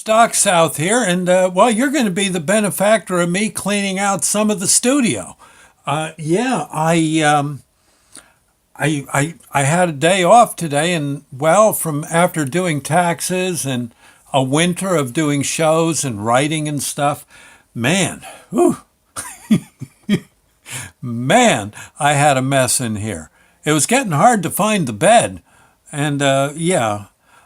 Stock South here, and well, you're going to be the benefactor of me cleaning out some of the studio. Yeah, I had a day off today, and well, from after doing taxes and a winter of doing shows and writing and stuff, man, whew, man, I had a mess in here. It was getting hard to find the bed, and yeah,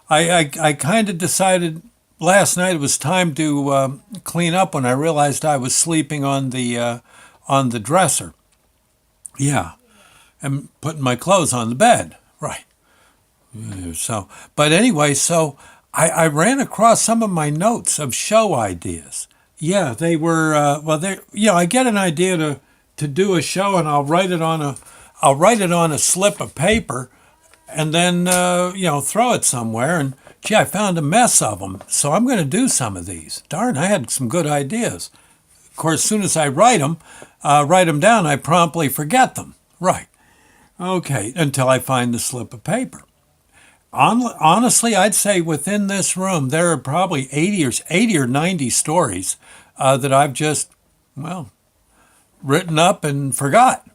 I kind of decided last night it was time to clean up when I realized I was sleeping on the dresser. Yeah, and putting my clothes on the bed. Right. So, but anyway, so I ran across some of my notes of show ideas. Yeah, they were well. They I get an idea to do a show, and I'll write it on a slip of paper, and then throw it somewhere. And gee, I found a mess of them, so I'm going to do some of these. Darn, I had some good ideas. Of course, as soon as I write them down, I promptly forget them. Right. Okay, until I find the slip of paper. Honestly, I'd say within this room there are probably 80 or 90 stories that I've just, well, written up and forgot.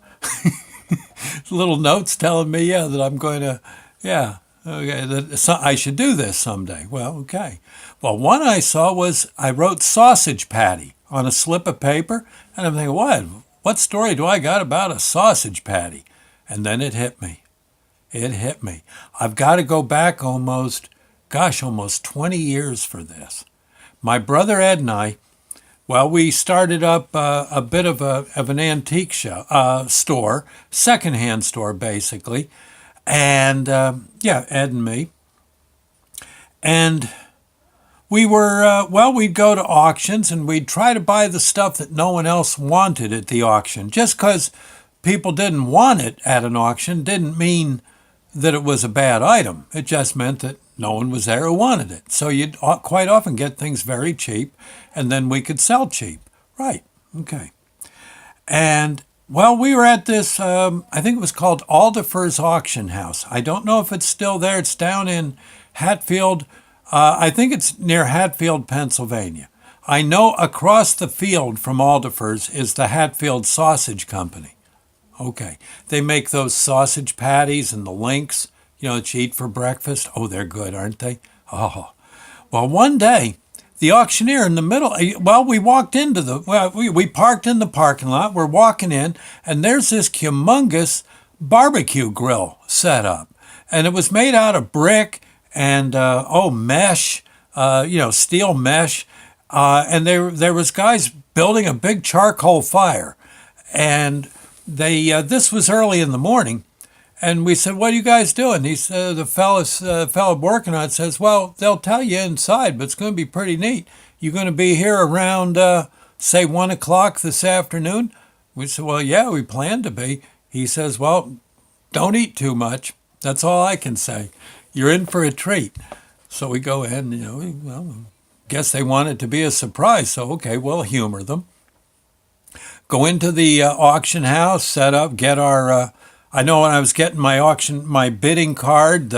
Little notes telling me, yeah, that I'm going to, yeah, okay, I should do this someday. Well, okay. Well, one I saw was I wrote sausage patty on a slip of paper, and I'm thinking, what? What story do I got about a sausage patty? And then it hit me. It hit me. I've got to go back almost 20 years for this. My brother Ed and I, well, we started up a bit of an antique store, secondhand store basically, and yeah, Ed and me, and we were we'd go to auctions and we'd try to buy the stuff that no one else wanted at the auction. Just because people didn't want it at an auction didn't mean that it was a bad item. It just meant that no one was there who wanted it. So you'd quite often get things very cheap, and then we could sell cheap. Right. Okay. And well, we were at this, I think it was called Alderfer's Auction House. I don't know if it's still there. It's down in Hatfield. I think it's near Hatfield, Pennsylvania. I know across the field from Alderfer's is the Hatfield Sausage Company. Okay. They make those sausage patties and the links, that you eat for breakfast. Oh, they're good, aren't they? Oh. Well, one day, the auctioneer in the middle, well, we walked into we parked in the parking lot. We're walking in, and there's this humongous barbecue grill set up. And it was made out of brick and, mesh, steel mesh. And there was guys building a big charcoal fire. And this was early in the morning, and we said, "What are you guys doing?" He said, the fellow working on it says, "Well, they'll tell you inside, but it's going to be pretty neat. You're going to be here around, say, 1 o'clock this afternoon." We said, "Well, yeah, we plan to be." He says, "Well, don't eat too much. That's all I can say. You're in for a treat." So we go ahead and, guess they want it to be a surprise. So, okay, we'll humor them. Go into the auction house, set up, get our. I know when I was getting my bidding card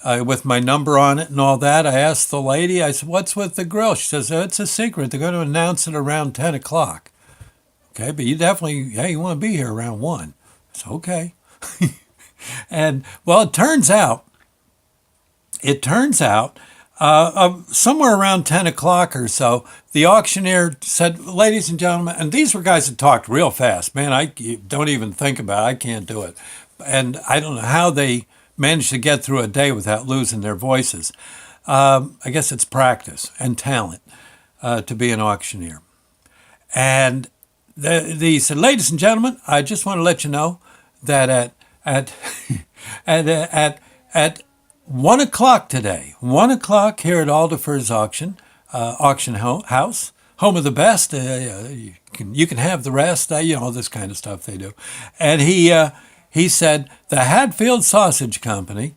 with my number on it and all that, I asked the lady. I said, "What's with the grill?" She says, "It's a secret. They're going to announce it around 10 o'clock." Okay, but you want to be here around 1. It's okay. And well, it turns out. Somewhere around 10 o'clock or so, the auctioneer said, "Ladies and gentlemen," and these were guys that talked real fast. Man, I don't even think about it. I can't do it. And I don't know how they managed to get through a day without losing their voices. I guess it's practice and talent to be an auctioneer. And he said, "Ladies and gentlemen, I just want to let you know that at at 1 o'clock today, 1 o'clock here at Alderfer's auction house, home of the best. You can have the rest. This kind of stuff they do." And he said the Hatfield Sausage Company,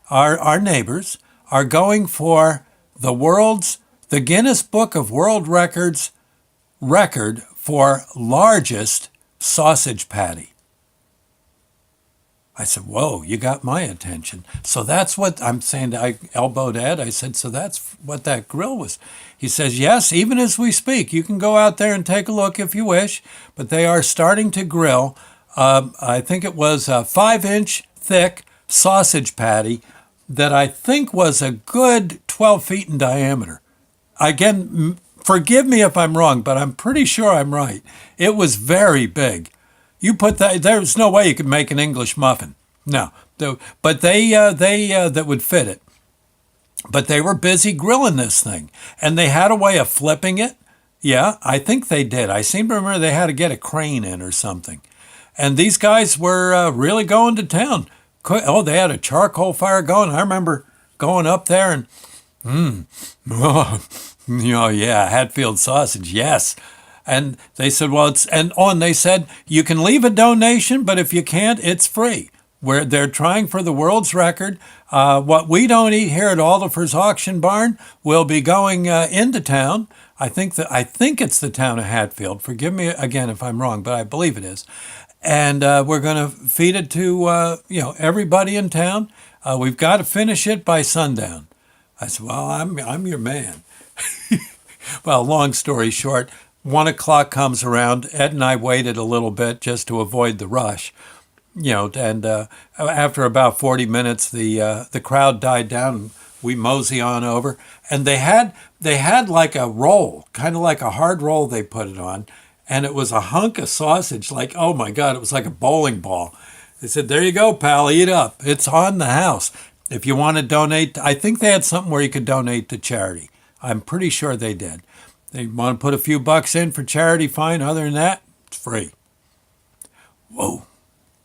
our neighbors, are going for the Guinness Book of World Records record for largest sausage patty. I said, whoa, you got my attention. So that's what I'm saying. I elbowed Ed. I said, so that's what that grill was. He says, yes, even as we speak. You can go out there and take a look if you wish, but they are starting to grill. I think it was a 5-inch thick sausage patty that I think was a good 12 feet in diameter. Again, forgive me if I'm wrong, but I'm pretty sure I'm right. It was very big. You put that, there's no way you could make an English muffin. No. But they that would fit it. But they were busy grilling this thing. And they had a way of flipping it. Yeah, I think they did. I seem to remember they had to get a crane in or something. And these guys were really going to town. Oh, they had a charcoal fire going. I remember going up there and, yeah, Hatfield sausage, yes. And they said, well, they said, you can leave a donation, but if you can't, it's free. Where they're trying for the world's record. What we don't eat here at Alderfer's Auction Barn will be going into town. I think it's the town of Hatfield. Forgive me again if I'm wrong, but I believe it is. And we're going to feed it to everybody in town. We've got to finish it by sundown. I said, well, I'm your man. Well, long story short, 1 o'clock comes around. Ed and I waited a little bit just to avoid the rush. And after about 40 minutes, the crowd died down. And we mosey on over, and they had like a roll, kind of like a hard roll. They put it on, and it was a hunk of sausage. Like, oh my God, it was like a bowling ball. They said, "There you go, pal, eat up. It's on the house. If you want to donate, I think they had something where you could donate to charity. I'm pretty sure they did. They want to put a few bucks in for charity, fine. Other than that, it's free." Whoa.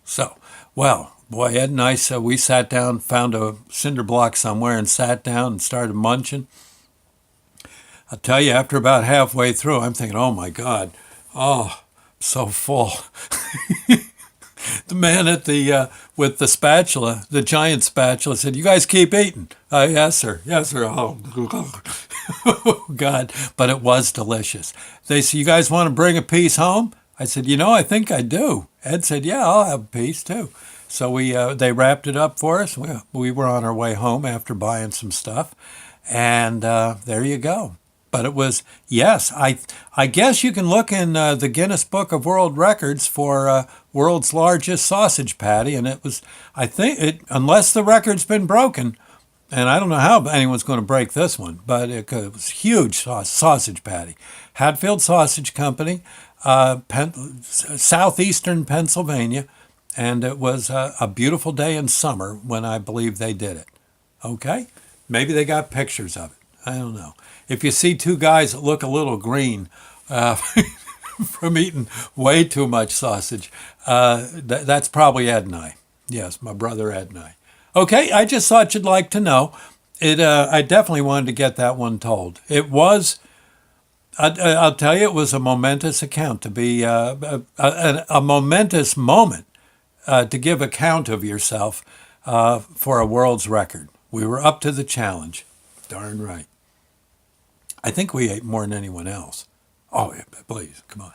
So, well, boy, Ed and I, we sat down, found a cinder block somewhere and sat down and started munching. I'll tell you, after about halfway through, I'm thinking, oh my God, oh, so full. The man at with the spatula, the giant spatula, said, "You guys keep eating." Yes, sir. Yes, sir. Oh, God. But it was delicious. They said, "You guys want to bring a piece home?" I said, I think I do. Ed said, "Yeah, I'll have a piece too." So they wrapped it up for us. We were on our way home after buying some stuff. And there you go. But it was, yes, I guess you can look in the Guinness Book of World Records for world's largest sausage patty. And it was, I think, unless the record's been broken, and I don't know how anyone's going to break this one, but it was huge sausage patty. Hatfield Sausage Company, southeastern Pennsylvania, and it was a beautiful day in summer when I believe they did it. Okay? Maybe they got pictures of it. I don't know. If you see two guys that look a little green from eating way too much sausage, that's probably Ed and I. Yes, my brother Ed and I. Okay, I just thought you'd like to know. I definitely wanted to get that one told. It was, I'll tell you, it was a momentous account to be a momentous moment to give account of yourself for a world's record. We were up to the challenge. Darn right. I think we ate more than anyone else. Oh, yeah, please, come on.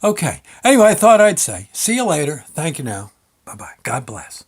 Okay. Anyway, I thought I'd say, see you later. Thank you now. Bye-bye. God bless.